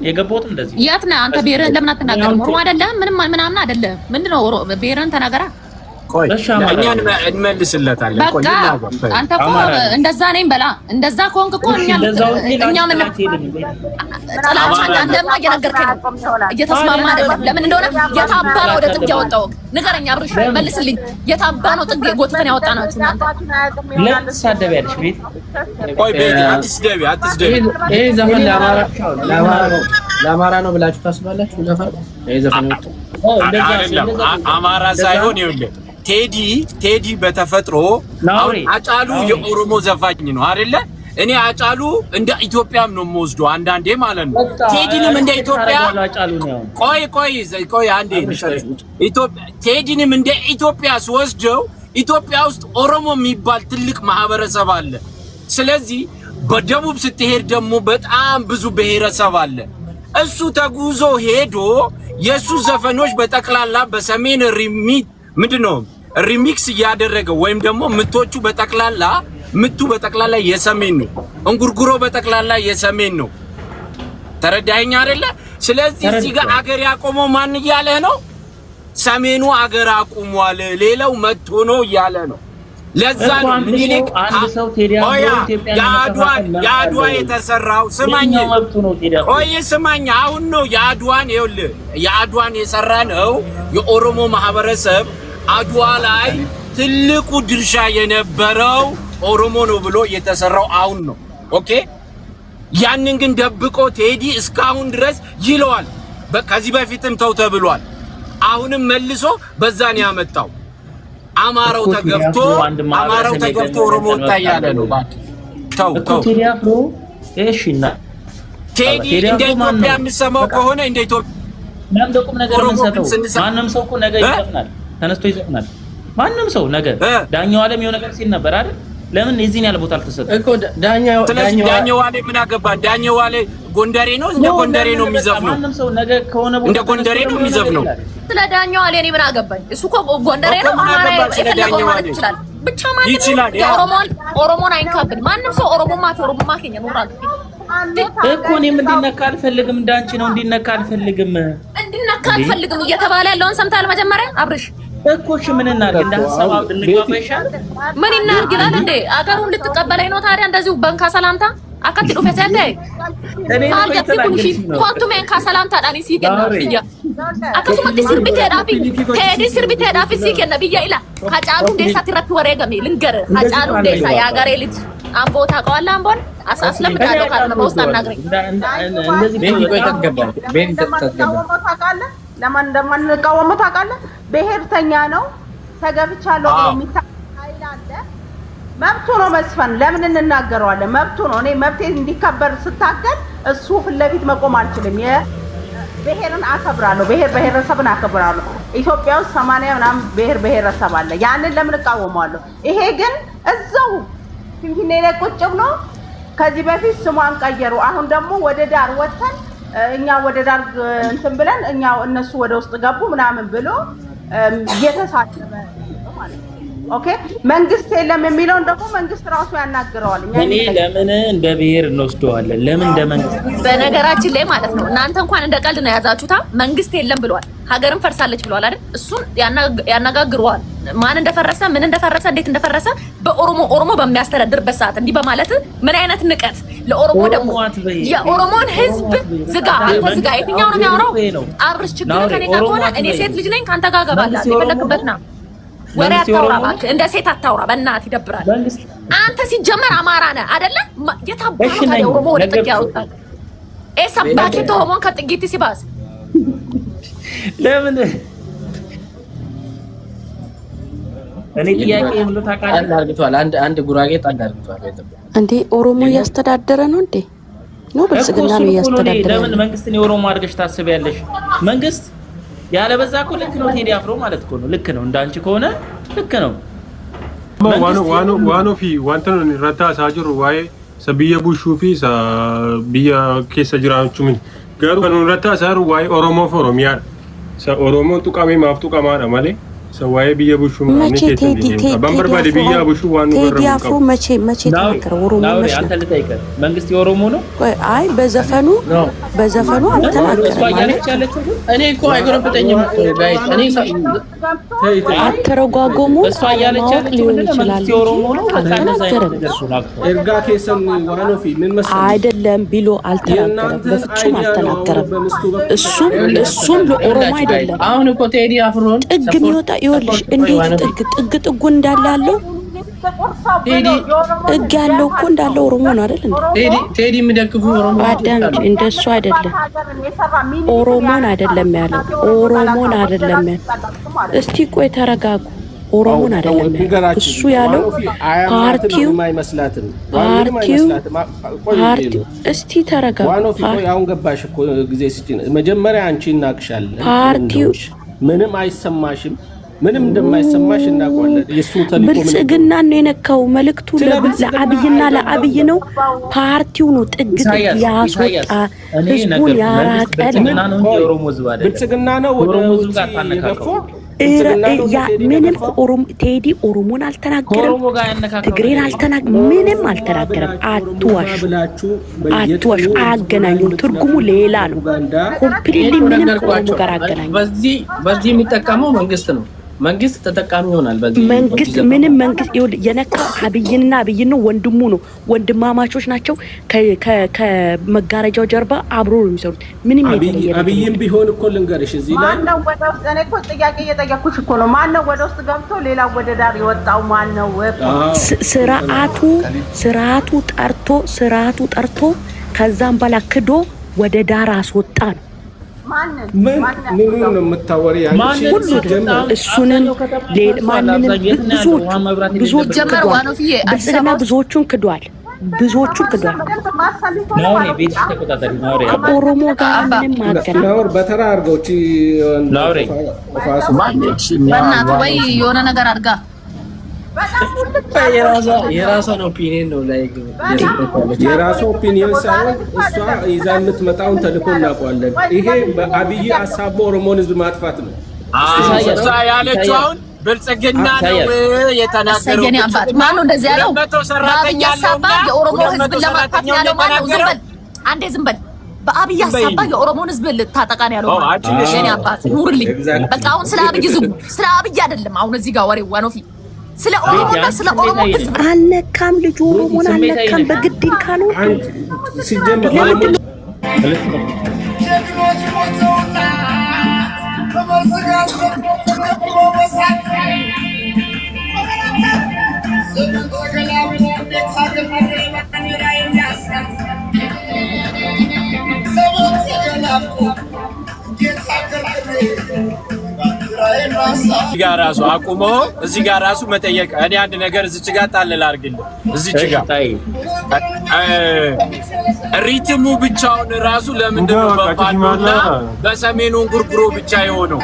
የገባሁት እንደዚህ ያት ነህ አንተ ብሔርህን ለምን አትናገርም? ኦሮሞ አይደለም ምንም ምናምን አይደለም። ምንድነው ብሔርህን ተናገራ። ቆይ እኛን እንመልስለታለን። ቆይ አንተ እኮ እንደዛ ነኝ በላ እንደዛ ከሆንክ እኮ እኛ ምን ጥላቻ እንዳለማ እየነገርከኝ እየተስማማ አይደለም። ለምን እንደሆነ የታባ ነው ወደ ጥግ ያወጣው ንገረኝ። አብርሽ መልስልኝ። የታባ ነው ጥግ ጎትተን ያወጣናችሁ እናንተ ለተሳደቢያለሽ ቤት ቆይ ቤት አትስደቢ። ይሄ ዘፈን ለአማራ ነው ብላችሁ ታስባላችሁ? ዘፈን ይሄ ዘፈን አማራ ሳይሆን ይኸውልህ ቴዲ በተፈጥሮ አጫሉ የኦሮሞ ዘፋኝ ነው አይደለ? እኔ አጫሉ እንደ ኢትዮጵያም ነው የምወስደው አንዳንዴ ማለት ነው። ቴዲንም እንደ ኢትዮጵያ ቆይ አንዴ ቴዲንም እንደ ኢትዮጵያ ስወስደው ኢትዮጵያ ውስጥ ኦሮሞ የሚባል ትልቅ ማህበረሰብ አለ። ስለዚህ በደቡብ ስትሄድ ደግሞ በጣም ብዙ ብሔረሰብ አለ። እሱ ተጉዞ ሄዶ የሱ ዘፈኖች በጠቅላላ በሰሜን ምንድነው ሪሚክስ እያደረገ ወይም ደግሞ ምቱ በጠቅላላ የሰሜን ነው። እንጉርጉሮ በጠቅላላ የሰሜን ነው። ተረዳኸኝ አይደለ? ስለዚህ እዚህ ጋር አገር ያቆመው ማን እያለ ነው? ሰሜኑ አገር አቁሟል፣ ሌላው መጥቶ ነው እያለ ነው። ለዛ ምኒልክ የአድዋ የተሰራው ስማኝ አሁን ነው የአድዋን የሰራ ነው የኦሮሞ ማህበረሰብ አድዋ ላይ ትልቁ ድርሻ የነበረው ኦሮሞ ነው ብሎ የተሰራው አሁን ነው። ኦኬ ያንን ግን ደብቆ ቴዲ እስካሁን ድረስ ይለዋል። ከዚህ በፊትም ተው ተብሏል። አሁንም መልሶ በዛን ያመጣው አማራው ተገፍቶ ኦሮሞ ታያለ ነው። ተው ቴዲ አፍሮ እሺና ቴዲ እንደ ኢትዮጵያ የምሰማው ከሆነ እንደ ኢትዮጵያ ለምደቁም ነገር እንሰጠው። ማንም ሰው እኮ ነገ ይዘፍናል፣ ተነስቶ ይዘፍናል። ማንም ሰው ነገ ዳኛው ዓለም የሆነ ነገር ሲል ነበር አይደል? ለምን የዚህን ያለ ቦታ አልተሰጠም እኮ ዳኛው ዓለም ምን አገባ? ዳኛው ዓለም ጎንደሬ ነው፣ እንደ ጎንደሬ ነው የሚዘፍነው። ማንም ሰው ነገ ከሆነ ቦታ እንደ ጎንደሬ ነው የሚዘፍነው። ስለ ዳኛው ዓለም እኔ ምን አገባኝ? እሱ እኮ ጎንደሬ ነው፣ አማራ የፈለገው ማለት ይችላል። ብቻ ኦሮሞን አይንካብን። ማንም ሰው ኦሮሞማ ከኛ ኖራል እኮ እኔም እንዲነካ አልፈልግም። እንዳንቺ ነው እንዲነካ አልፈልግም እየተባለ ያለውን ሰምታል። መጀመሪያ አብርሽ እኮ እሺ ምን እናድርግ? እንደ ሐሳብ እንግባባ ይሻል። ምን እናድርግ ይላል እንዴ? አገሩን ልትቀበለኝ ነው ታዲያ? እንደዚሁ በንካ ሰላምታ አካትዱ ፈሰተ እኔ ኮንቱሜን ካሰላምታ ዳኒ ሲገና ብያ አከሱመት ሲርቢቴ ዳፊ ሲገና ብያ ኢላ ሀጫሉ ደሳ ትረት ወሬገሚ ልንገር ሀጫሉ ደሳ ያገሬ ልጅ አምቦ ታውቀዋለህ? አምቦን አስለምዳለሁ ካለ በውስጥ አናግረኝ። እንደዚህ ቤት ተገባል። ቤት ተገባል። ለማን እንደማንቃወመው ታውቃለህ? ብሔርተኛ ነው ተገብቻለሁ የሚታይል አለ። መብቱ ነው መስፈን። ለምን እንናገረዋለን? መብቱ ነው። እኔ መብቴ እንዲከበር ስታገል እሱ ፊት ለፊት መቆም አልችልም። ብሔርን አከብራለሁ፣ ብሔረሰብን አከብራለሁ። ኢትዮጵያ ውስጥ 80 ምናምን ብሔረሰብ አለ። ያንን ለምን እቃወማለሁ? ይሄ ግን እዛው ፊንፊኔ ላይ ቁጭ ብሎ ከዚህ በፊት ስሟን ቀየሩ። አሁን ደግሞ ወደ ዳር ወጥተን እኛ ወደ ዳር እንትን ብለን እነሱ ወደ ውስጥ ገቡ ምናምን ብሎ እየተሳደበ ማለት ነው። ኦኬ መንግስት የለም የሚለውን ደግሞ መንግስት ራሱ ያናግረዋል። እኔ ለምን እንደ ብሔር እንወስደዋለን? ለምን እንደ መንግስት? በነገራችን ላይ ማለት ነው እናንተ እንኳን እንደ ቀልድ ነው ያዛችሁታ። መንግስት የለም ብሏል፣ ሀገርም ፈርሳለች ብሏል አይደል? እሱን ያነጋግረዋል። ማን እንደፈረሰ ምን እንደፈረሰ እንዴት እንደፈረሰ በኦሮሞ በሚያስተዳድርበት ሰዓት እንዲህ በማለት ምን አይነት ንቀት ለኦሮሞ ደግሞ የኦሮሞን ህዝብ ዝጋ አንተ ዝጋ። የትኛው ነው የሚያወራው? አብርሽ ችግር ከኔ ጋር ከሆነ እኔ ሴት ልጅ ነኝ ካንተ ጋር ገባለሁ። የፈለክበት ና ወሬ አታውራ እባክህ። እንደ ሴት አታውራ በእናትህ ይደብራል። አንተ ሲጀመር አማራ ነህ አይደለ? የታባህ ኦሮሞ ወደ ጥግ ያወጣል። ባኬቶ ኦሮሞን ከጥጊት ሲባስ ለምን እኔ ጥያቄ ብሎ ታውቃለህ? አንድ ጉራጌ ጣል አድርጓል እንዴ? ኦሮሞ እያስተዳደረ ነው እንዴ? ነው ብልጽግና ነው እያስተዳደረ። ለምን መንግስትን የኦሮሞ አድርገሽ ታስቢያለሽ? መንግስት ያለበዛ እኮ ልክ ነው። ቴዲ አፍሮ ማለት እኮ ነው ልክ ነው። እንዳንቺ ከሆነ ልክ ነው። ዋኖ ፊ ዋንተን ረታ ሳጅሩ ዋይ ሰብየ ቡሹ ፊ ሰብየ ኬሰ ጅራቹ ምን ገሩ ረታ ሳሩ ዋይ ኦሮሞ ፎሮሚያ ኦሮሞ ጡቃሜ ማፍጡ ቀማራ ማለ ሰዋዬ ብዬ ቡሹ መቼ ቴዲ አፍሮ መቼ ተናገረ? ኦሮሞ ነሽ አንተ ልጠይቀህ፣ መንግስት የኦሮሞ ነው? አይ በዘፈኑ አልተናገረም። እኔ እኮ አይጎረብጠኝም ጋይስ። እኔ አተረጓጎሙ እሷ እያለች ሊሆን ይችላል። የኦሮሞ ነው ኤርጋ ኬሰን ዋኖፊ ምን መሰለኝ አይደለም ቢሎ አልተናገረም፣ በፍጹም አልተናገረም። እሱም ለኦሮሞ አይደለም። አሁን እኮ ቴዲ አፍሮን ጥግ የሚወጣ ይኸውልሽ፣ እንዴት ጥግ እንዳለ ያለው ጥግ ያለው እኮ እንዳለ ኦሮሞ ነው አይደል እንዴ? ቴዲ የሚደግፉ ኦሮሞ አዳምጪ፣ እንደሱ አይደለም። ኦሮሞን አይደለም ያለው፣ ኦሮሞን አይደለም። እስቲ ቆይ ተረጋጉ። ኦሮሞን አይደለም እሱ ያለው ፓርቲው እስቲ ተረጋጉ። ዋኖፊ አሁን ገባሽ እኮ ጊዜ ሲጭን መጀመሪያ አንቺ እናቅሻለን። ፓርቲው ምንም አይሰማሽም፣ ምንም እንደማይሰማሽ እናውቃለን። የሱ ተልእኮ ብልጽግና ነው የነካው። መልእክቱ ለአብይና ለአብይ ነው። ፓርቲው ነው ጥግ ያስወጣ ህዝቡን ያራቀ ብልጽግና ነው ወደ ውጭ የገፋው። ምንም ቴዲ ኦሮሞን አልተናገረም፣ ትግሬን አልተናገረም፣ ምንም አልተናገረም። አትዋሹ፣ አያገናኙም። ትርጉሙ ሌላ ነው። ኮምፕሊትሊ ምንም ከኦሮሞ ጋር አገናኙ። በዚህ የሚጠቀመው መንግስት ነው። መንግስት ተጠቃሚ ይሆናል። መንግስት የነካው አብይና አብይ ነው። ወንድሙ ነው። ወንድማማቾች ናቸው። ከመጋረጃው ጀርባ አብሮ ነው የሚሰሩት። ምንም አብይም ቢሆን እኮ ልንገርሽ እዚህ ላይ ማነው ወደ ውስጥ? እኔ እኮ ጥያቄ እየጠየኩሽ እኮ ነው። ማነው ወደ ውስጥ ገብቶ ሌላ ወደ ዳር የወጣው ማነው? ስርዓቱ ጠርቶ ከዛም በላ ክዶ ወደ ዳር አስወጣ ነው። ምን ነው የምታወሪ? እሱንም ማንንም ብዙዎቹን ክዷል። ከኦሮሞ ጋር ምንም ማገናኘት በተራ አድርገው በእናቱ ወይ የሆነ ነገር አድርጋ የራሷን ኦፒኒየን ነው ላይ የራሷ ኦፒኒየን ሳይሆን እሷ ይዛ የምትመጣውን ተልእኮ እናውቀዋለን። ይሄ በአብይ አሳቦ ኦሮሞን ህዝብ ማጥፋት ነው። እሷ ያለችው አሁን ብልጽግና ነው የተናገረው። ሰገኔ አባት ማነው እንደዚህ ያለው? በአብይ አሳባ የኦሮሞ ህዝብ ለማጥፋት ያለው ማነው? ዝም በል በአብይ አሳባ የኦሮሞን ህዝብ ልታጠቃ ነው ያለው። ሰገኔ አባት ኑርልኝ። በቃ አሁን ስለ አብይ ስለ አብይ አይደለም አሁን እዚህ ጋር ወሬው ዋኖፊ ስለ ኦሮሞና ስለ ኦሮሞ ህዝብ አልነካም። ልጁ ኦሮሞን አልነካም። በግድ ካሉ ሲጀምር እዚህ ጋር ራሱ አቁሞ እዚህ ጋር ራሱ መጠየቅ። እኔ አንድ ነገር እዚች ጋር ጣልል አድርግልህ። እዚች ጋር ሪትሙ ብቻውን ራሱ ለምንድነው በፋኖና በሰሜኑ ጉርጉሮ ብቻ የሆነው?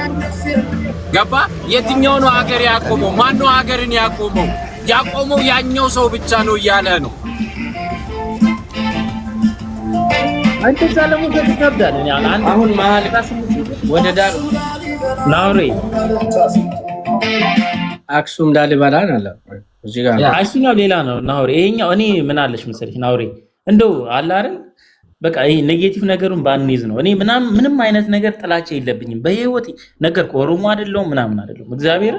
ገባ? የትኛው ነው ሀገር ያቆመው? ማን ነው ሀገርን ያቆመው? ያቆመው ያኛው ሰው ብቻ ነው እያለ ነው። አንተ ሰለሙ ተከብዳል። አሁን መሀል ወደ ዳር ናውሬ አክሱም ላሊበላ አለ እዚህ ጋር አይሱኛው ሌላ ነው። ናውሬ ይሄኛው እኔ ምን አለሽ መሰለሽ ናውሬ እንደው አለ አይደል በቃ ይሄ ኔጌቲቭ ነገሩን ባንይዝ ነው። እኔ ምንም አይነት ነገር ጥላቻ የለብኝም በህይወቴ ነገር ከኦሮሞ አይደለም ምናምን አይደለም እግዚአብሔር